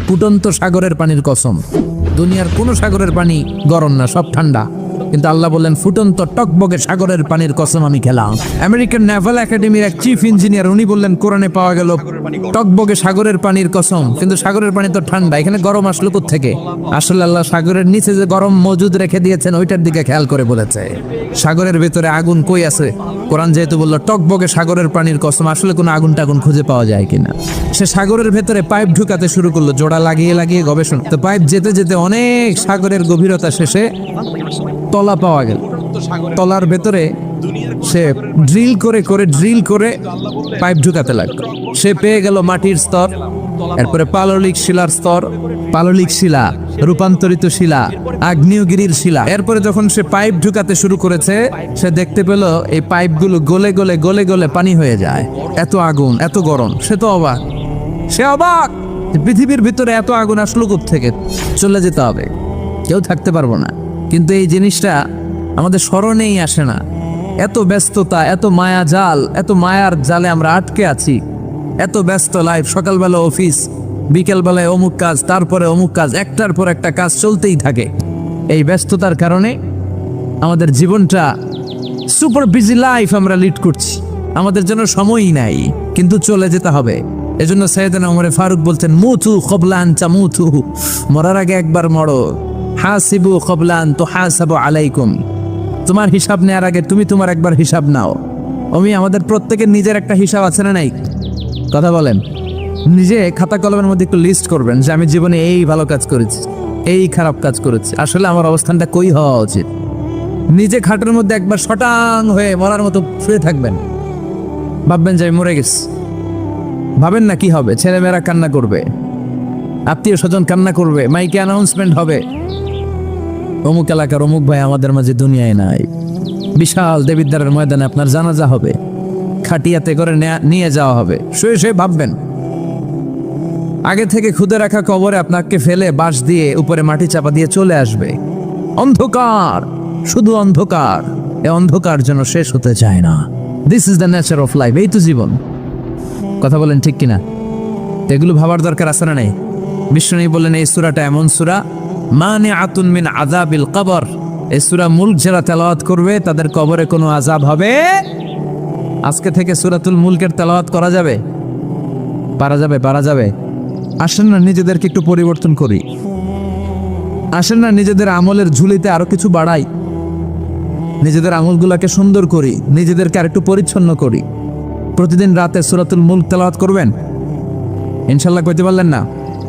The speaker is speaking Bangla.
ফুটন্ত সাগরের পানির কসম, দুনিয়ার কোনো সাগরের পানি গরম না, সব ঠান্ডা। কিন্তু আল্লাহ বললেন ফুটন্ত টকবগে সাগরের পানির কসম আমি খেলাম। আমেরিকান নেভাল একাডেমির এক চিফ ইঞ্জিনিয়ার উনি বললেন কোরআনে পাওয়া গেল টকবগে সাগরের পানির কসম, কিন্তু সাগরের পানি তো ঠান্ডা, এখানে গরম আসলো কোত্থেকে? আসলে আল্লাহ সাগরের নিচে যে গরম মজুদ রেখে দিয়েছেন ওইটার দিকে খেয়াল করে বলেছে। সাগরের ভেতরে আগুন কই আছে? কোরআন যেহেতু বললো টকবগে সাগরের পানির কসম, আসলে কোনো আগুন টাগুন খুঁজে পাওয়া যায় কিনা। সে সাগরের ভেতরে পাইপ ঢুকাতে শুরু করলো, জোড়া লাগিয়ে লাগিয়ে গবেষণা। তো পাইপ যেতে যেতে অনেক সাগরের গভীরতা শেষে তলা পাওয়া গেল। তলার ভেতরে সে ড্রিল করে পাইপ ঢুকাতে লাগলো। সে পেয়ে গেল মাটির স্তর, এরপরে পাললিক শিলার স্তর, পাললিক শিলা, রূপান্তরিত শিলা, আগ্নেয়গিরির শিলা। এরপরে যখন সে পাইপ ঢুকাতে শুরু করেছে, সে দেখতে পেল এই পাইপগুলো গলে গলে গলে গলে পানি হয়ে যায়। এত আগুন, এত গরম। সে তো অবাক, সে অবাক পৃথিবীর ভিতরে এত আগুন আসলো কোত্থেকে। চলে যেতে হবে, কেউ থাকতে পারবো না। কিন্তু এই জিনিসটা আমাদের স্মরণেই আসে না। এত ব্যস্ততা, এত মায়া জাল, এত মায়ার জালে আমরা আটকে আছি। এত ব্যস্ত লাইফ, সকালবেলা অফিস, বিকেলবেলায় অমুক কাজ, তারপরে অমুক কাজ, একটার পর একটা কাজ চলতেই থাকে। এই ব্যস্ততার কারণে আমাদের জীবনটা সুপার বিজি লাইফ আমরা লিড করছি, আমাদের জন্য সময়ই নাই। কিন্তু চলে যেতে হবে। এজন্য সাইয়েদনা ওমর ফারুক বলতেন মুতু ক্বাবলা আন তামুতু, মরার আগে একবার মরো। হাসিবু ক্বাবলা আন তুহাসাবু আলাইকুম, তোমার হিসাব নেওয়ার আগে তুমি তোমার একবার হিসাব নাও। আমাদের প্রত্যেকের নিজের একটা হিসাব আছে না নাই? কথা বলেন। নিজে খাতা কলমের মধ্যে একটু লিস্ট করবেন যে আমি জীবনে এই ভালো কাজ করেছি, এই খারাপ কাজ করেছি, আসলে আমার অবস্থানটা কই হওয়া উচিত। নিজে খাটের মধ্যে একবার শটাং হয়ে মরার মতো শুয়ে থাকবেন, ভাববেন যে আমি মরে গেছি। ভাবেন না কি হবে? ছেলেমেয়েরা কান্না করবে, আত্মীয় স্বজন কান্না করবে, মাইকে অ্যানাউন্সমেন্ট হবে অমুক এলাকার অমুক ভাই আমাদের মাঝে দুনিয়ায় নাই। বিশাল দেবিদ্বারের ময়দানে আপনার জানাজা হবে, খাটিয়াতে করে নিয়ে যাওয়া হবে। শুয়ে শুয়ে ভাববেন আগে থেকে খুদে রাখা কবরে আপনাকে ফেলে বাঁশ দিয়ে উপরে মাটি চাপা দিয়ে চলে আসবে। অন্ধকার, শুধু অন্ধকার। এই অন্ধকার যেন শেষ হতে চায় না। This is the nature of life. এই তো জীবন। কথা বলেন ঠিক কিনা? এগুলো ভাবার দরকার আছে না নাই? বিষ্ণু বললেন এই সূরাটা এমন সূরা মানিআতুন মিন আযাবিল কবর। এই সূরা মুলক যারা তেলাওয়াত করবে তাদের কবরে কোনো আযাব হবে। আজকে থেকে সূরাতুল মুলকের তেলাওয়াত করা যাবে? পারা যাবে। আসেন না নিজেদেরকে একটু পরিবর্তন করি, আসেন না নিজেদের আমলের ঝুলিতে আরো কিছু বাড়াই, নিজেদের আমলগুলোকে সুন্দর করি, নিজেদেরকে আরেকটু পরিচ্ছন্ন করি। প্রতিদিন রাতে সূরাতুল মুলক তেলাওয়াত করবেন, ইনশাআল্লাহ। কইতে পারলেন না?